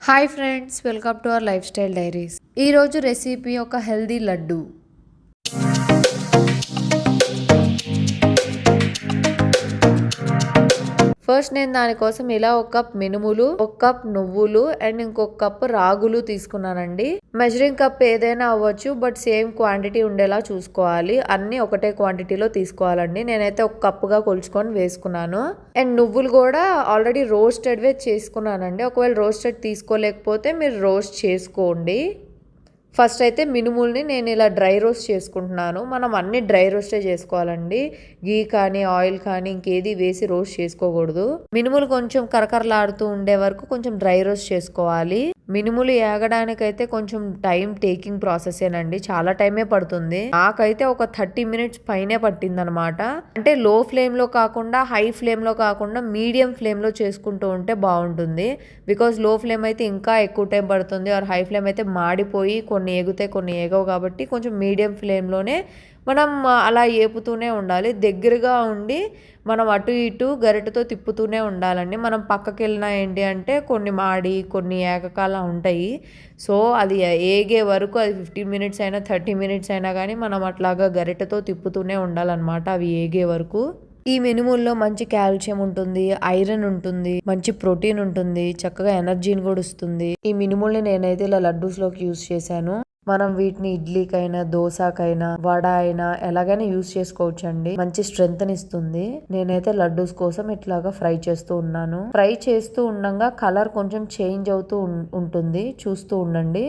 Hi friends, welcome to our life style diaries. ఈరోజు recipe ఒక healthy laddu. First నేను దానికోసం ఇలా ఒక కప్ మినుములు, ఒక కప్ నువ్వులు అండ్ ఇంకొక కప్ రాగులు తీసుకున్నానండి. మెజరింగ్ కప్ ఏదైనా అవ్వచ్చు, బట్ సేమ్ క్వాంటిటీ ఉండేలా చూసుకోవాలి. అన్ని ఒకటే క్వాంటిటీలో తీసుకోవాలండి. నేనైతే ఒక కప్పుగా కొలుచుకొని వేసుకున్నాను. అండ్ నువ్వులు కూడా ఆల్రెడీ రోస్టెడ్ చేసుకున్నానండి. ఒకవేళ రోస్టెడ్ తీసుకోలేకపోతే మీరు రోస్ట్ చేసుకోండి. ఫస్ట్ అయితే మినుముల్ని నేను ఇలా డ్రై రోస్ట్ చేసుకుంటున్నాను. మనం అన్ని డ్రై రోస్టే చేసుకోవాలండి. గీ కానీ ఆయిల్ కానీ ఇంకేది వేసి రోస్ట్ చేసుకోకూడదు. మినుములు కొంచెం కరకరలాడుతూ ఉండే వరకు కొంచెం డ్రై రోస్ట్ చేసుకోవాలి. మినుములు ఏగడానికైతే కొంచెం టైం టేకింగ్ ప్రాసెసేనండి. చాలా టైమే పడుతుంది. నాకైతే ఒక 30 మినిట్స్ పైనే పట్టింది అనమాట. అంటే లో ఫ్లేమ్ లో కాకుండా హై ఫ్లేమ్ లో కాకుండా మీడియం ఫ్లేమ్ లో చేసుకుంటూ ఉంటే బాగుంటుంది. బికాజ్ లో ఫ్లేమ్ అయితే ఇంకా ఎక్కువ టైం పడుతుంది. ఆర్ హై ఫ్లేమ్ అయితే మాడిపోయి కొన్ని ఏగుతాయి, కొన్ని ఏగవు. కాబట్టి కొంచెం మీడియం ఫ్లేమ్లోనే మనం అలా ఏపుతూనే ఉండాలి. దగ్గరగా ఉండి మనం అటు ఇటు గరిటెతో తిప్పుతూనే ఉండాలండి. మనం పక్కకి వెళ్ళినా ఏంటి అంటే కొన్ని మాడి కొన్ని ఏకకాల ఉంటాయి. సో అది ఏగే వరకు అది 15 మినిట్స్ అయినా 30 మినిట్స్ అయినా కానీ మనం అట్లాగా గరిటెతో తిప్పుతూనే ఉండాలన్నమాట అవి ఏగే వరకు. ఈ మినుముల్లో మంచి కాల్షియం ఉంటుంది, ఐరన్ ఉంటుంది, మంచి ప్రోటీన్ ఉంటుంది, చక్కగా ఎనర్జీని కూడా ఇస్తుంది. ఈ మినుముల్ని నేనైతే ఇలా లడ్డూస్లోకి యూజ్ చేశాను. మనం వీటిని ఇడ్లీకైనా, దోశకైనా, వడ అయినా ఎలాగైనా యూజ్ చేసుకోవచ్చు అండి. మంచి స్ట్రెంగ్త్ ఇస్తుంది. నేనైతే లడ్డూస్ కోసం ఇట్లాగా ఫ్రై చేస్తూ ఉన్నాను. ఫ్రై చేస్తూ ఉండగా కలర్ కొంచెం చేంజ్ అవుతూ ఉంటుంది, చూస్తూ ఉండండి.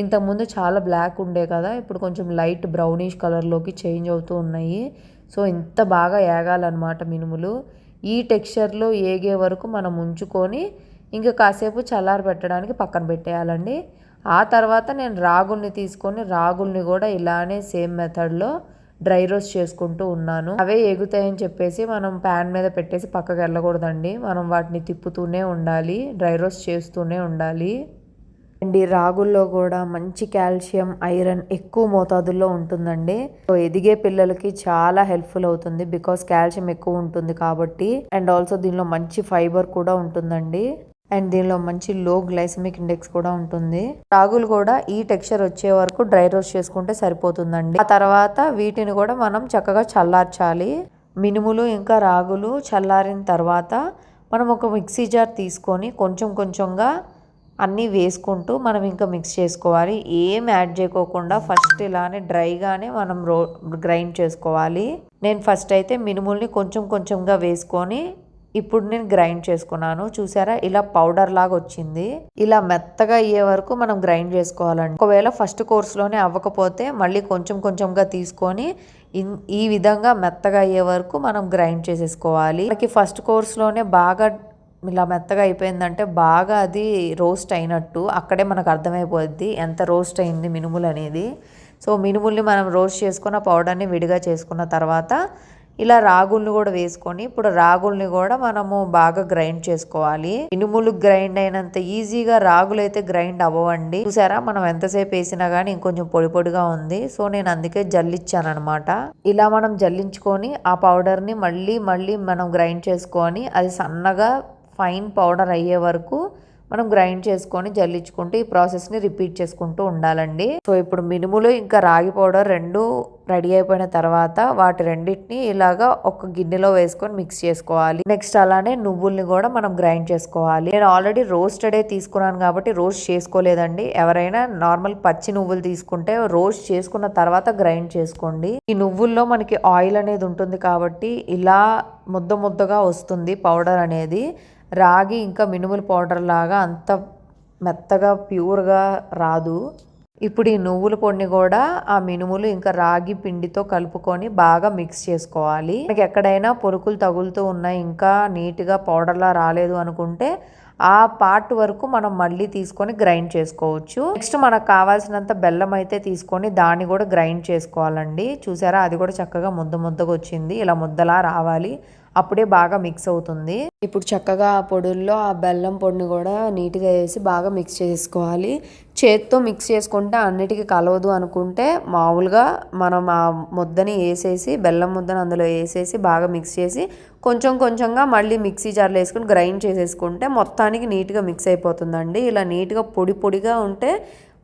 ఇంతకుముందు చాలా బ్లాక్ ఉండే కదా, ఇప్పుడు కొంచెం లైట్ బ్రౌనిష్ కలర్లోకి చేంజ్ అవుతూ ఉన్నాయి. సో ఇంత బాగా ఏగాలన్నమాట మినుములు. ఈ టెక్స్చర్లో ఏగే వరకు మనం ఉంచుకొని ఇంకా కాసేపు చల్లారి పెట్టడానికి పక్కన పెట్టేయాలండి. ఆ తర్వాత నేను రాగుల్ని తీసుకొని రాగుల్ని కూడా ఇలానే సేమ్ మెథడ్లో డ్రై రోస్ట్ చేసుకుంటూ ఉన్నాను. అవే ఎగుతాయని చెప్పేసి మనం ప్యాన్ మీద పెట్టేసి పక్కకు వెళ్ళకూడదండి. మనం వాటిని తిప్పుతూనే ఉండాలి, డ్రై రోస్ట్ చేస్తూనే ఉండాలి. అండ్ ఈ రాగుల్లో కూడా మంచి కాల్షియం, ఐరన్ ఎక్కువ మోతాదుల్లో ఉంటుందండి. సో ఎదిగే పిల్లలకి చాలా హెల్ప్ఫుల్ అవుతుంది. బికాస్ కాల్షియం ఎక్కువ ఉంటుంది కాబట్టి. అండ్ ఆల్సో దీనిలో మంచి ఫైబర్ కూడా ఉంటుందండి. అండ్ దీనిలో మంచి లో గ్లైసమిక్ ఇండెక్స్ కూడా ఉంటుంది. రాగులు కూడా ఈ టెక్స్చర్ వచ్చే వరకు డ్రై రోస్ట్ చేసుకుంటే సరిపోతుందండి. ఆ తర్వాత వీటిని కూడా మనం చక్కగా చల్లార్చాలి. మినుములు ఇంకా రాగులు చల్లారిన తర్వాత మనం ఒక మిక్సీ జార్ తీసుకొని కొంచెం కొంచెంగా అన్నీ వేసుకుంటూ మనం ఇంకా మిక్స్ చేసుకోవాలి. ఏం యాడ్ చేయకోకుండా ఫస్ట్ ఇలానే డ్రైగానే మనం గ్రైండ్ చేసుకోవాలి. నేను ఫస్ట్ అయితే మినుముల్ని కొంచెం కొంచెంగా వేసుకొని ఇప్పుడు నేను గ్రైండ్ చేసుకున్నాను. చూసారా, ఇలా పౌడర్ లాగా వచ్చింది. ఇలా మెత్తగా అయ్యే వరకు మనం గ్రైండ్ చేసుకోవాలండి. ఒకవేళ ఫస్ట్ కోర్స్లోనే అవ్వకపోతే మళ్ళీ కొంచెం కొంచెంగా తీసుకొని ఈ విధంగా మెత్తగా అయ్యే వరకు మనం గ్రైండ్ చేసేసుకోవాలి. మనకి ఫస్ట్ కోర్స్లోనే బాగా ఇలా మెత్తగా అయిపోయిందంటే బాగా అది రోస్ట్ అయినట్టు. అక్కడే మనకు అర్థమైపోద్ది ఎంత రోస్ట్ అయింది మినుములు అనేది. సో మినుముల్ని మనం రోస్ట్ చేసుకున్న పౌడర్ని విడిగా చేసుకున్న తర్వాత ఇలా రాగుల్ని కూడా వేసుకొని ఇప్పుడు రాగుల్ని కూడా మనము బాగా గ్రైండ్ చేసుకోవాలి. మినుములు గ్రైండ్ అయినంత ఈజీగా రాగులు అయితే గ్రైండ్ అవ్వండి. చూసారా, మనం ఎంతసేపు వేసినా కానీ ఇంకొంచెం పొడి పొడిగా ఉంది. సో నేను అందుకే జల్లిచ్చాను అనమాట. ఇలా మనం జల్లించుకొని ఆ పౌడర్ని మళ్ళీ మనం గ్రైండ్ చేసుకొని అది సన్నగా ఫైన్ పౌడర్ అయ్యే వరకు మనం గ్రైండ్ చేసుకొని జల్లించుకుంటూ ఈ ప్రాసెస్ని రిపీట్ చేసుకుంటూ ఉండాలండి. సో ఇప్పుడు మినుములు ఇంకా రాగి పౌడర్ రెండు రెడీ అయిపోయిన తర్వాత వాటి రెండింటిని ఇలాగా ఒక గిన్నెలో వేసుకొని మిక్స్ చేసుకోవాలి. నెక్స్ట్ అలానే నువ్వుల్ని కూడా మనం గ్రైండ్ చేసుకోవాలి. నేను ఆల్రెడీ రోస్టెడే తీసుకున్నాను కాబట్టి రోస్ట్ చేసుకోలేదండి. ఎవరైనా నార్మల్ పచ్చి నువ్వులు తీసుకుంటే రోస్ట్ చేసుకున్న తర్వాత గ్రైండ్ చేసుకోండి. ఈ నువ్వుల్లో మనకి ఆయిల్ అనేది ఉంటుంది కాబట్టి ఇలా ముద్దగా వస్తుంది పౌడర్ అనేది. రాగి ఇంకా మినుముల పౌడర్ లాగా అంత మెత్తగా ప్యూర్గా రాదు. ఇప్పుడు ఈ నువ్వుల పొడిని కూడా ఆ మినుములు ఇంకా రాగి పిండితో కలుపుకొని బాగా మిక్స్ చేసుకోవాలి. మనకి ఎక్కడైనా పొరుకులు తగులుతూ ఉన్నాయి, ఇంకా నీట్గా పౌడర్లా రాలేదు అనుకుంటే ఆ పార్ట్ వరకు మనం మళ్ళీ తీసుకొని గ్రైండ్ చేసుకోవచ్చు. నెక్స్ట్ మనకు కావాల్సినంత బెల్లం అయితే తీసుకొని దాన్ని కూడా గ్రైండ్ చేసుకోవాలండి. చూసారా, అది కూడా చక్కగా ముద్దగా వచ్చింది. ఇలా ముద్దలా రావాలి, అప్పుడే బాగా మిక్స్ అవుతుంది. ఇప్పుడు చక్కగా ఆ పొడుల్లో ఆ బెల్లం పొడిని కూడా నీట్గా వేసి బాగా మిక్స్ చేసుకోవాలి. చేత్తో మిక్స్ చేసుకుంటే అన్నిటికీ కలవదు అనుకుంటే మామూలుగా మనం ఆ ముద్దని వేసేసి బెల్లం ముద్దని అందులో వేసేసి బాగా మిక్స్ చేసి కొంచెం కొంచెంగా మళ్ళీ మిక్సీ జార్లో వేసుకుని గ్రైండ్ చేసేసుకుంటే మొత్తానికి నీట్గా మిక్స్ అయిపోతుందండి. ఇలా నీట్గా పొడి పొడిగా ఉంటే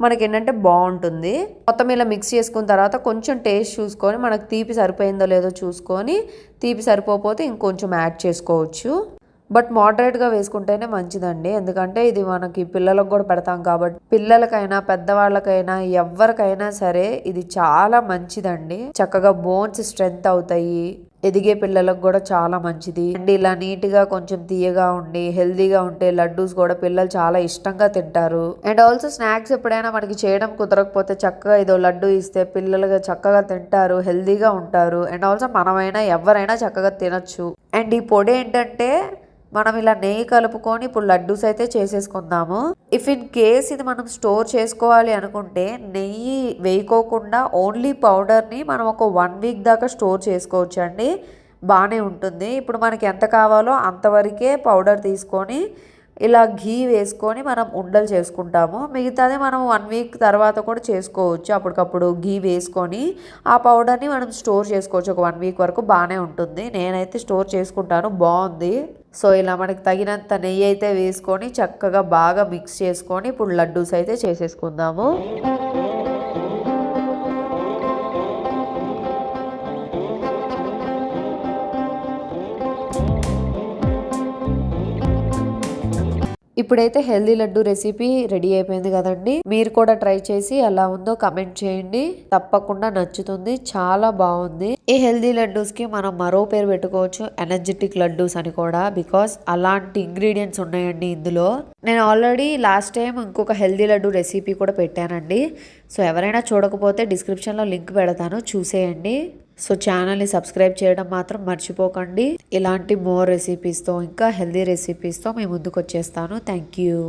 మనకి ఏంటంటే బాగుంటుంది. మొత్తం ఇలా మిక్స్ చేసుకున్న తర్వాత కొంచెం టేస్ట్ చూసుకొని మనకు తీపి సరిపోయిందో లేదో చూసుకొని తీపి సరిపోతే ఇంకొంచెం యాడ్ చేసుకోవచ్చు. బట్ మోడరేట్గా వేసుకుంటేనే మంచిదండి. ఎందుకంటే ఇది మనకి పిల్లలకు కూడా పెడతాం కాబట్టి పిల్లలకైనా పెద్దవాళ్ళకైనా ఎవరికైనా సరే ఇది చాలా మంచిదండి. చక్కగా బోన్స్ స్ట్రెంగ్త్ అవుతాయి. ఎదిగే పిల్లలకు కూడా చాలా మంచిది అండ్ ఇలా నీట్గా కొంచెం తీయగా ఉండి హెల్దీగా ఉంటే లడ్డూస్ కూడా పిల్లలు చాలా ఇష్టంగా తింటారు. అండ్ ఆల్సో స్నాక్స్ ఎప్పుడైనా మనకి చేయడం కుదరకపోతే చక్కగా ఇదో లడ్డు ఇస్తే పిల్లలుగా చక్కగా తింటారు, హెల్దీగా ఉంటారు. అండ్ ఆల్సో మనమైనా ఎవరైనా చక్కగా తినచ్చు. అండ్ ఈ పొడి ఏంటంటే మనం ఇలా నెయ్యి కలుపుకొని ఇప్పుడు లడ్డూస్ అయితే చేసేసుకుందాము. ఇఫ్ ఇన్ కేస్ ఇది మనం స్టోర్ చేసుకోవాలి అనుకుంటే నెయ్యి వేయకోకుండా ఓన్లీ పౌడర్ని మనం ఒక 1 వీక్ దాకా స్టోర్ చేసుకోవచ్చు అండి. బాగానే ఉంటుంది. ఇప్పుడు మనకి ఎంత కావాలో అంతవరకే పౌడర్ తీసుకొని ఇలా ఘీ వేసుకొని మనం ఉండలు చేసుకుంటాము. మిగతాది మనం 1 వీక్ తర్వాత కూడా చేసుకోవచ్చు. అప్పటికప్పుడు ఘీ వేసుకొని ఆ పౌడర్ని మనం స్టోర్ చేసుకోవచ్చు. ఒక 1 వీక్ వరకు బాగానే ఉంటుంది. నేనైతే స్టోర్ చేసుకుంటాను, బాగుంది. సో ఇలా మనకి తగినంత నెయ్యి అయితే వేసుకొని చక్కగా బాగా మిక్స్ చేసుకొని ఇప్పుడు లడ్డూస్ అయితే చేసేసుకుందాము. ఇప్పుడైతే హెల్దీ లడ్డు రెసిపీ రెడీ అయిపోయింది కదండి. మీరు కూడా ట్రై చేసి ఎలా ఉందో కమెంట్ చేయండి. తప్పకుండా నచ్చుతుంది, చాలా బాగుంది. ఈ హెల్దీ లడ్డూస్ కి మనం మరో పేరు పెట్టుకోవచ్చు, ఎనర్జెటిక్ లడ్డూస్ అని కూడా. బికాస్ అలాంటి ఇంగ్రీడియంట్స్ ఉన్నాయండి ఇందులో. నేను ఆల్రెడీ లాస్ట్ టైం ఇంకొక హెల్దీ లడ్డు రెసిపీ కూడా పెట్టానండి. సో ఎవరైనా చూడకపోతే డిస్క్రిప్షన్లో లింక్ పెడతాను, చూసేయండి. సో ఛానల్ని సబ్స్క్రైబ్ చేయడం మాత్రం మర్చిపోకండి. ఇలాంటి మోర్ రెసిపీస్తో ఇంకా హెల్దీ రెసిపీస్తో మేము ముందుకు వచ్చేస్తాను. Thank you.